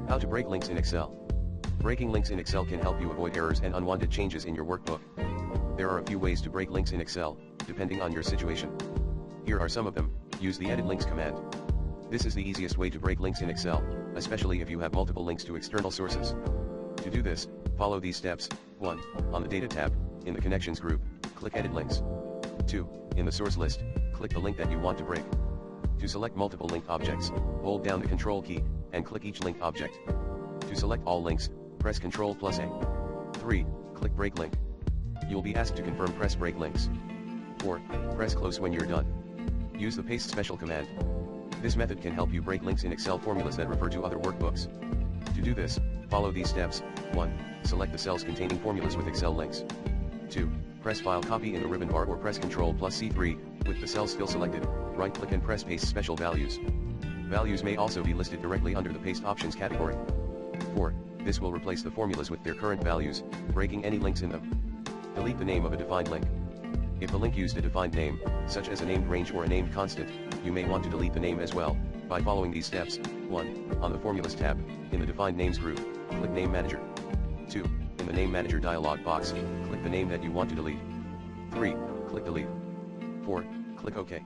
How to break links in Excel. Breaking links in Excel can help you avoid errors and unwanted changes in your workbook. There are a few ways to break links in Excel, depending on your situation. Here are some of them. Use the edit links command. This is the easiest way to break links in Excel, especially if you have multiple links to external sources. To do this, follow these steps. 1. On the Data tab, in the Connections group, click Edit Links. 2. In the Source list, click the link that you want to break. To select multiple linked objects, hold down the Control key, and click each linked object. To select all links, press Ctrl+A. 3. Click Break Link. You'll be asked to confirm press Break Links. 4. Press Close when you're done. Use the Paste Special command. This method can help you break links in Excel formulas that refer to other workbooks. To do this, follow these steps. 1. Select the cells containing formulas with Excel links. 2. Press File Copy in the ribbon bar or press Ctrl+C3, with the cells still selected, right-click and press Paste Special Values. Values may also be listed directly under the Paste Options category. 4. This will replace the formulas with their current values, breaking any links in them. Delete the name of a defined link. If the link used a defined name, such as a named range or a named constant, you may want to delete the name as well, by following these steps. 1. On the Formulas tab, in the Defined Names group, click Name Manager. 2. In the Name Manager dialog box, click the name that you want to delete. 3. Click Delete. 4. Click OK.